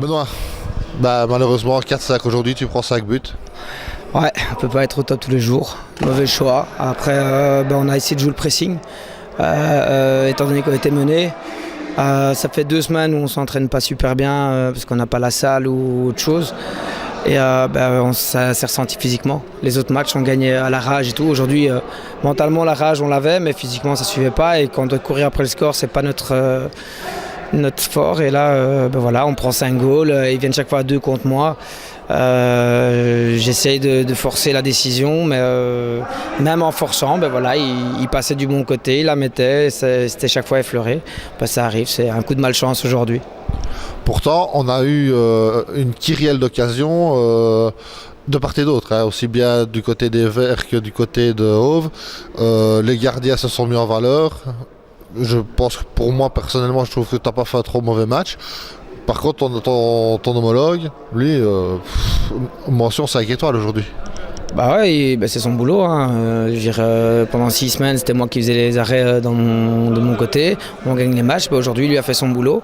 Benoît, malheureusement 4-5 aujourd'hui, tu prends 5 buts. Ouais, on peut pas être au top tous les jours. Mauvais choix. Après, on a essayé de jouer le pressing, étant donné qu'on était mené. Ça fait 2 semaines où on s'entraîne pas super bien parce qu'on n'a pas la salle ou autre chose. Et ça s'est ressenti physiquement. Les autres matchs, on gagnait à la rage et tout. Aujourd'hui, mentalement, la rage, on l'avait, mais physiquement, ça suivait pas. Et quand on doit courir après le score, c'est pas notre fort. Et là, on prend 5 goals. Ils viennent chaque fois à 2 contre moi. J'essaye de forcer la décision, mais même en forçant, il passait du bon côté, il la mettait. C'était chaque fois effleuré. Ça arrive, c'est un coup de malchance aujourd'hui. Pourtant, on a eu une kyrielle d'occasions de part et d'autre, aussi bien du côté des Verts que du côté de Hove. Les gardiens se sont mis en valeur. Je pense que pour moi, personnellement, je trouve que tu n'as pas fait un trop mauvais match. Par contre, ton homologue, lui, mention 5 étoiles aujourd'hui. C'est son boulot. Pendant 6 semaines, c'était moi qui faisais les arrêts de mon côté. On gagne les matchs. Aujourd'hui, lui a fait son boulot.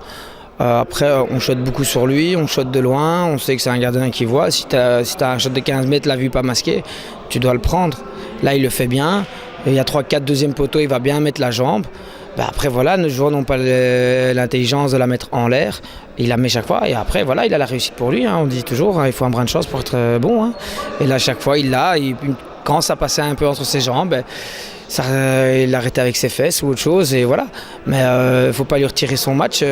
Après, on shot beaucoup sur lui, on shot de loin, on sait que c'est un gardien qui voit. Si t'as un shot de 15 mètres, la vue pas masquée, tu dois le prendre. Là, il le fait bien. Il y a 3-4 deuxième poteau, il va bien mettre la jambe. Après, nos joueurs n'ont pas l'intelligence de la mettre en l'air. Il la met chaque fois et après, il a la réussite pour lui. On dit toujours, il faut un brin de chance pour être bon. Et là, chaque fois, il l'a. Quand ça passait un peu entre ses jambes, il l'arrêtait avec ses fesses ou autre chose et voilà. Mais il ne faut pas lui retirer son match.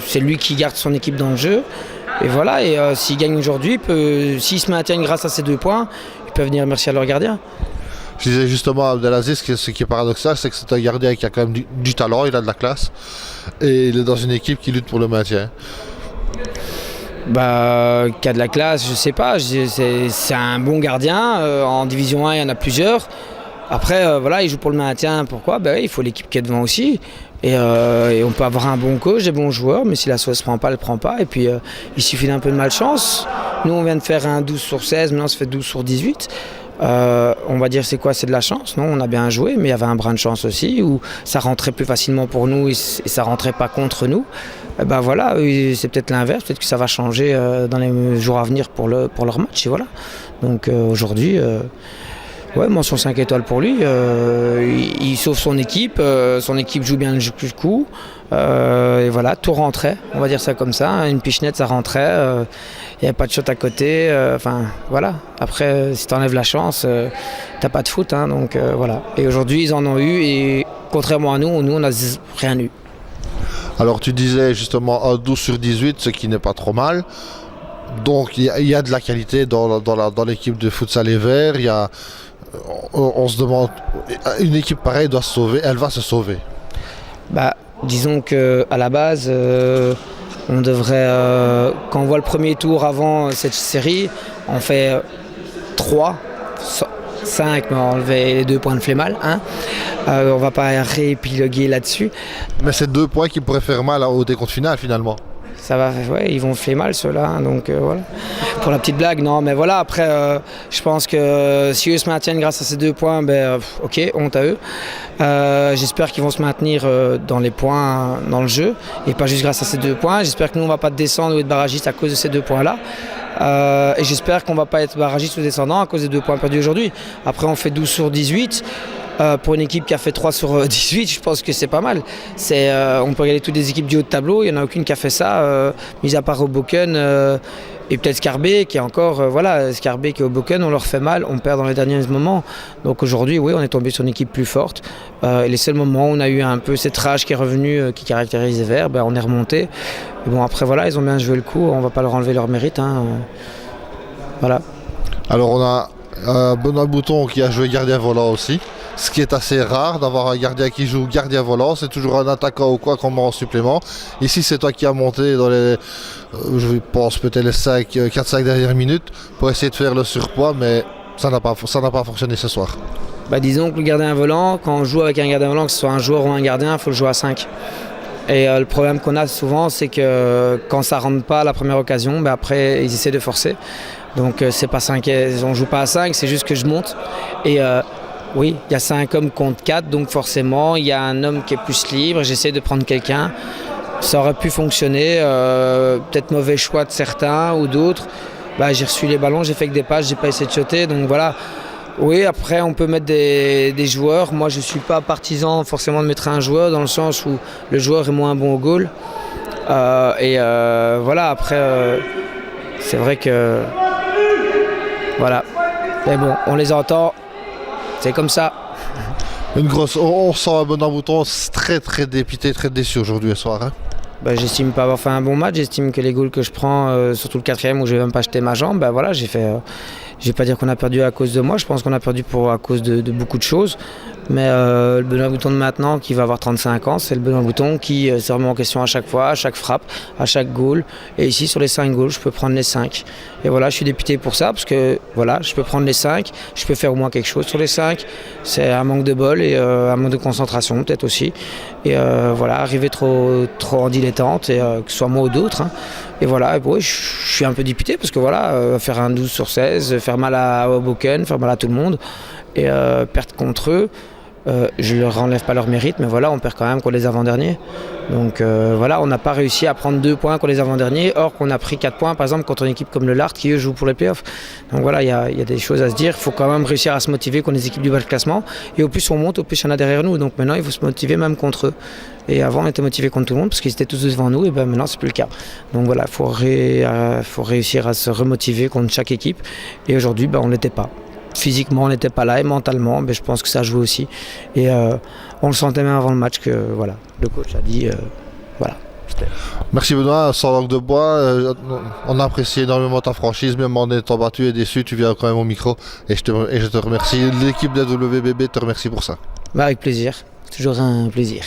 C'est lui qui garde son équipe dans le jeu. Et voilà. Et s'il gagne aujourd'hui, s'ils se maintiennent grâce à ces 2 points, ils peuvent venir remercier leur gardien. Je disais justement à Abdelaziz que ce qui est paradoxal, c'est que c'est un gardien qui a quand même du talent, il a de la classe. Et il est dans une équipe qui lutte pour le maintien. Qui a de la classe, je sais pas. C'est un bon gardien. En division 1, il y en a plusieurs. Après, il joue pour le maintien. Pourquoi ? Il faut l'équipe qui est devant aussi. Et on peut avoir un bon coach, des bons joueurs, mais si la sauce ne prend pas, elle ne prend pas. Et puis, il suffit d'un peu de malchance. Nous, on vient de faire un 12 sur 16, maintenant, ça fait 12 sur 18. On va dire c'est quoi, c'est de la chance, non, on a bien joué, mais il y avait un brin de chance aussi où ça rentrait plus facilement pour nous et ça rentrait pas contre nous. C'est peut-être l'inverse, peut-être que ça va changer dans les jours à venir pour leur match et voilà. Donc aujourd'hui, mention 5 étoiles pour lui. Il sauve son équipe joue bien le coup. Et voilà, tout rentrait, on va dire ça comme ça. Une pichenette, ça rentrait. Il n'y avait pas de shot à côté. Après, si tu enlèves la chance, t'as pas de foot. Donc voilà. Et aujourd'hui, ils en ont eu. Et contrairement à nous, on n'a rien eu. Alors, tu disais justement un 12 sur 18, ce qui n'est pas trop mal. Donc, il y a de la qualité dans l'équipe de futsal et Verts. On se demande, une équipe pareille doit se sauver, elle va se sauver. Disons qu'à la base, on devrait, quand on voit le premier tour avant cette série, on fait 3, 5, mais on enlevait les 2 points de Flémal. On va pas réépiloguer là-dessus. Mais c'est 2 points qui pourraient faire mal au décompte final finalement. Ça va, ils vont faire mal ceux-là, donc voilà. Pour la petite blague, non, mais voilà, après, je pense que si eux se maintiennent grâce à ces 2 points, ok, honte à eux. J'espère qu'ils vont se maintenir dans les points, dans le jeu, et pas juste grâce à ces 2 points. J'espère que nous, on ne va pas descendre ou être barragiste à cause de ces 2 points-là. Et j'espère qu'on ne va pas être barragiste ou descendant à cause des 2 points perdus aujourd'hui. Après, on fait 12 sur 18. Pour une équipe qui a fait 3 sur 18, je pense que c'est pas mal. On peut regarder toutes les équipes du haut de tableau, il n'y en a aucune qui a fait ça, mis à part Hoboken et peut-être Scarbet qui est encore, Scarbet qui est Hoboken, on leur fait mal, on perd dans les derniers moments. Donc aujourd'hui, oui, on est tombé sur une équipe plus forte. Et les seuls moments où on a eu un peu cette rage qui est revenue, qui caractérise les Verts, on est remonté. Et bon, après, ils ont bien joué le coup, on ne va pas leur enlever leur mérite. Voilà. Alors on a Benoît Bouton qui a joué gardien volant aussi. Ce qui est assez rare d'avoir un gardien qui joue gardien volant, c'est toujours un attaquant ou quoi qu'on met en supplément. Ici, c'est toi qui as monté dans les, je pense peut-être les 4-5 dernières minutes pour essayer de faire le surpoids, mais ça n'a pas fonctionné ce soir. Disons que le gardien volant, quand on joue avec un gardien volant, que ce soit un joueur ou un gardien, il faut le jouer à 5. Et le problème qu'on a souvent, c'est que quand ça ne rentre pas à la première occasion, après, ils essaient de forcer. Donc, c'est pas 5, on ne joue pas à 5, c'est juste que je monte. Et oui, il y a 5 hommes contre 4, donc forcément, il y a un homme qui est plus libre. J'essaie de prendre quelqu'un. ça aurait pu fonctionner, peut-être mauvais choix de certains ou d'autres. J'ai reçu les ballons, j'ai fait que des passes, j'ai pas essayé de shotter, donc voilà. Oui, après on peut mettre des joueurs. Moi je suis pas partisan forcément de mettre un joueur dans le sens où le joueur est moins bon au goal. Voilà, après c'est vrai que voilà. Mais bon, on les entend, c'est comme ça. On sent un Benoît Bouton très très dépité, très déçu aujourd'hui ce soir. Hein. J'estime pas avoir fait un bon match, j'estime que les goals que je prends, surtout le 4e où je vais même pas jeter ma jambe, voilà, j'ai fait. Je vais pas dire qu'on a perdu à cause de moi, je pense qu'on a perdu à cause de beaucoup de choses. Mais le Benoît Bouton de maintenant, qui va avoir 35 ans, c'est le Benoît Bouton qui se remet en question à chaque fois, à chaque frappe, à chaque goal. Et ici, sur les 5 goals, je peux prendre les 5. Et voilà, je suis dépité pour ça, parce que voilà, je peux prendre les 5, je peux faire au moins quelque chose sur les 5. C'est un manque de bol et un manque de concentration peut-être aussi. Et voilà, arriver trop en dilettante, et que ce soit moi ou d'autres. Hein. Et voilà, je suis un peu dépité, parce que voilà, faire un 12 sur 16, faire mal à Hoboken, faire mal à tout le monde, et perdre contre eux. Je ne leur enlève pas leur mérite, mais voilà, on perd quand même contre les avant-derniers. Donc voilà, on n'a pas réussi à prendre 2 points contre les avant-derniers, or qu'on a pris 4 points par exemple contre une équipe comme le Lart qui eux joue pour les playoffs. Donc voilà, il y a des choses à se dire. Il faut quand même réussir à se motiver contre les équipes du bas de classement. Et au plus on monte, au plus il y en a derrière nous. Donc maintenant il faut se motiver même contre eux. Et avant on était motivé contre tout le monde parce qu'ils étaient tous devant nous, et maintenant c'est plus le cas. Donc voilà, il faut réussir à se remotiver contre chaque équipe. Et aujourd'hui on ne l'était pas. Physiquement on n'était pas là, et mentalement je pense que ça a joué aussi, et on le sentait même avant le match que voilà, le coach a dit voilà. Merci Benoît, sans langue de bois, on apprécie énormément ta franchise, même en étant battu et déçu, tu viens quand même au micro, et je te remercie, l'équipe de WBB te remercie pour ça. Avec plaisir, toujours un plaisir.